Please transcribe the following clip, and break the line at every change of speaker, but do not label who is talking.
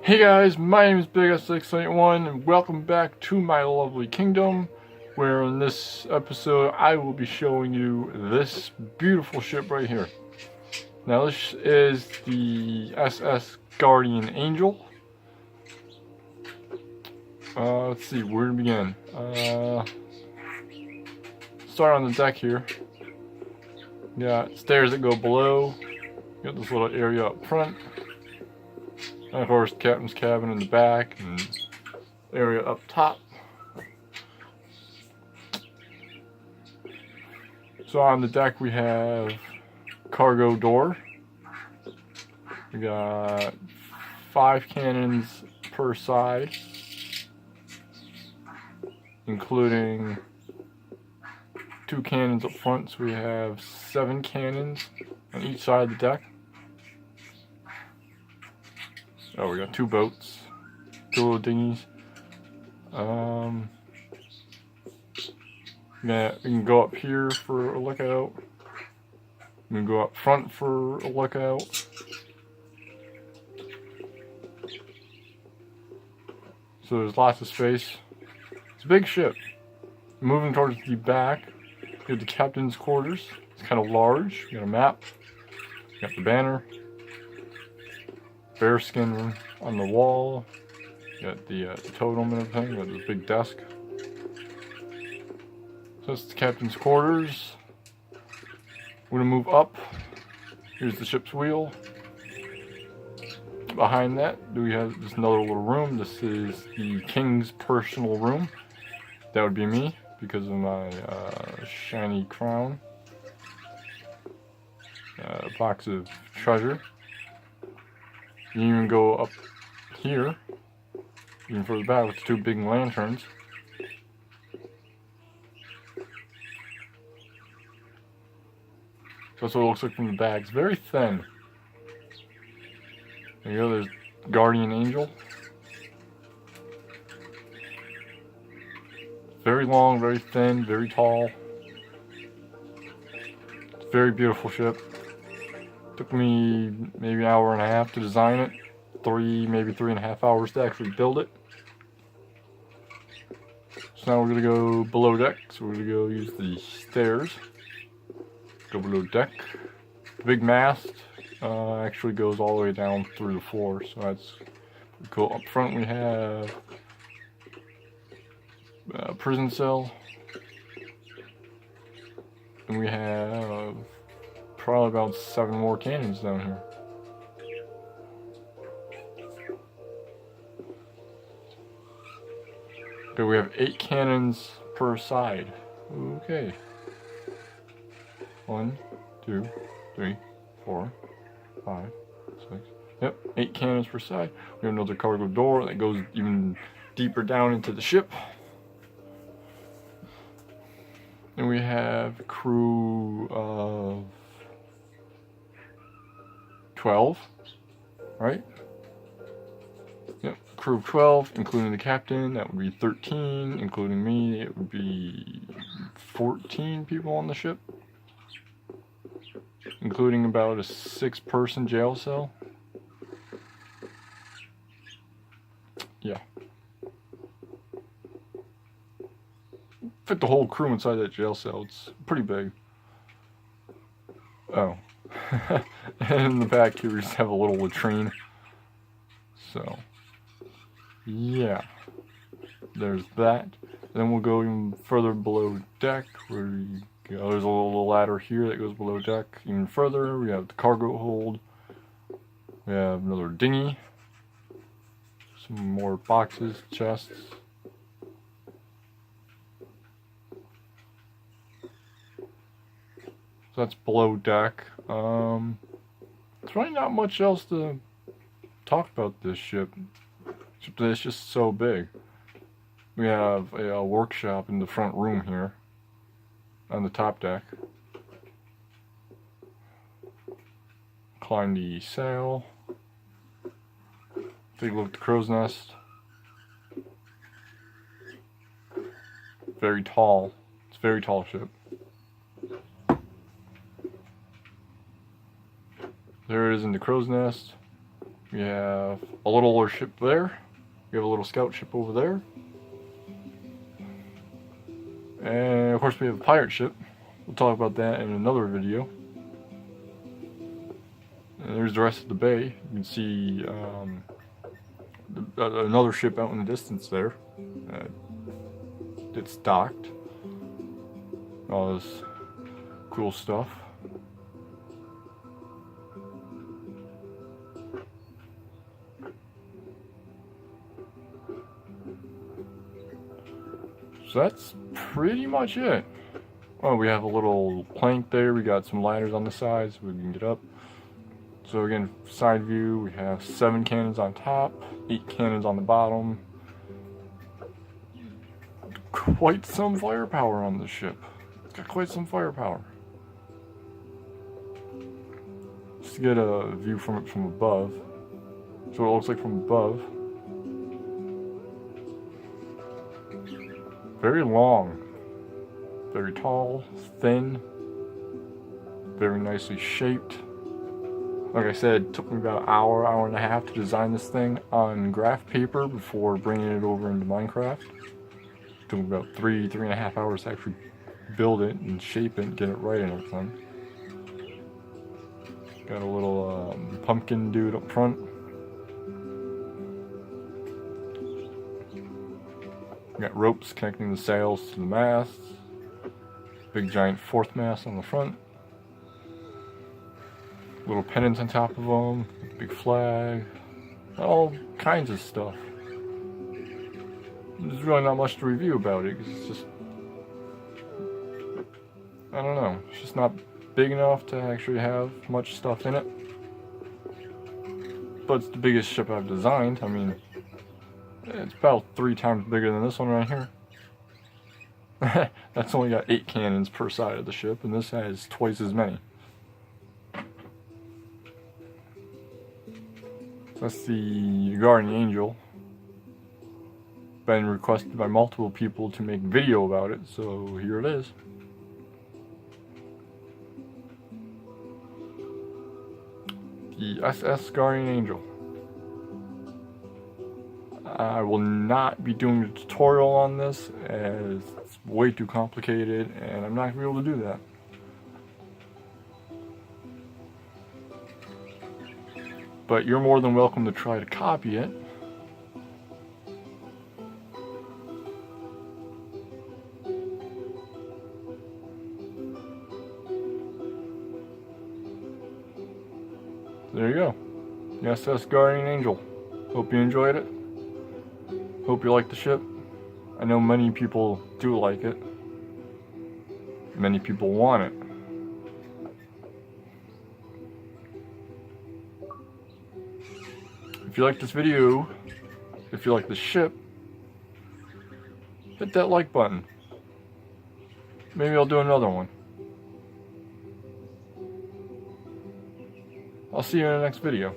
Hey guys, my name is BigS681 and welcome back to my lovely kingdom, where in this episode I will be showing you this beautiful ship right here. Now this is the SS Guardian Angel. Let's see, where to begin? Start on the deck here. Got stairs that go below. Got this little area up front. And of course, captain's cabin in the back and area up top. So on the deck we have cargo door. We got 5 cannons per side, including 2 cannons up front. So we have 7 cannons on each side of the deck. Oh, we got 2 boats, 2 little dinghies. Yeah, we can go up here for a lookout. We can go up front for a lookout. So there's lots of space. It's a big ship. Moving towards the back, we have the captain's quarters. It's kind of large. You got a map. You got the banner. Bearskin on the wall. You got the totem and everything. You got this big desk. So that's the captain's quarters. We're gonna move up. Here's the ship's wheel. Behind that, we have this another little room. This is the king's personal room. That would be me because of my shiny crown. A box of treasure. You can even go up here, even further back, with 2 big lanterns. So that's what it looks like from the back. It's very thin. There you go, there's Guardian Angel. Very long, very thin, very tall. It's a very beautiful ship. Took me maybe an hour and a half to design it. Maybe 3.5 hours to actually build it. So now we're gonna go below deck. So we're gonna go use the stairs. Go below deck. The big mast actually goes all the way down through the floor, so that's pretty cool. Up front we have a prison cell. And we have probably about 7 more cannons down here. Okay, we have 8 cannons per side. Okay. 1, 2, 3, 4, 5, 6. Yep, 8 cannons per side. We have another cargo door that goes even deeper down into the ship. And we have a crew of 12, right? Yep, crew of 12, including the captain. That would be 13, including me. It would be 14 people on the ship, including about a 6-person jail cell. Yeah. Fit the whole crew inside that jail cell. It's pretty big. Oh. And in the back here we just have a little latrine. So, yeah. There's that. Then we'll go even further below deck where you go. There's a little ladder here that goes below deck. Even further, we have the cargo hold. We have another dinghy. Some more boxes, chests. So that's below deck. There's really not much else to talk about this ship. It's just so big. We have a workshop in the front room here on the top deck. Climb the sail. Take a look at the crow's nest. Very tall. It's a very tall ship. There it is in the crow's nest. We have a little older ship there. We have a little scout ship over there. And of course we have a pirate ship. We'll talk about that in another video. And there's the rest of the bay. You can see another ship out in the distance there. It's docked. All this cool stuff. So that's pretty much it. Oh, we have a little plank there. We got some ladders on the sides so we can get up. So again, side view, we have 7 cannons on top, 8 cannons on the bottom. Quite some firepower on this ship. It's got quite some firepower. Just to get a view from it from above. So it looks like from above. Very long, very tall, thin, very nicely shaped. Like I said, it took me about an hour, hour and a half to design this thing on graph paper before bringing it over into Minecraft. It took me about 3.5 hours to actually build it and shape it and get it right and everything. Got a little pumpkin dude up front. Got ropes connecting the sails to the masts. Big giant fourth mast on the front. Little pennants on top of them. Big flag. All kinds of stuff. There's really not much to review about it because it's just, I don't know. It's just not big enough to actually have much stuff in it. But it's the biggest ship I've designed. I mean, it's about 3 times bigger than this one right here. That's only got 8 cannons per side of the ship, and this has twice as many. That's the Guardian Angel. Been requested by multiple people to make video about it, so here it is. The SS Guardian Angel. I will not be doing a tutorial on this as it's way too complicated and I'm not going to be able to do that. But you're more than welcome to try to copy it. There you go. The SS Guardian Angel. Hope you enjoyed it. Hope you like the ship. I know many people do like it. Many people want it. If you like this video, if you like the ship, hit that like button. Maybe I'll do another one. I'll see you in the next video.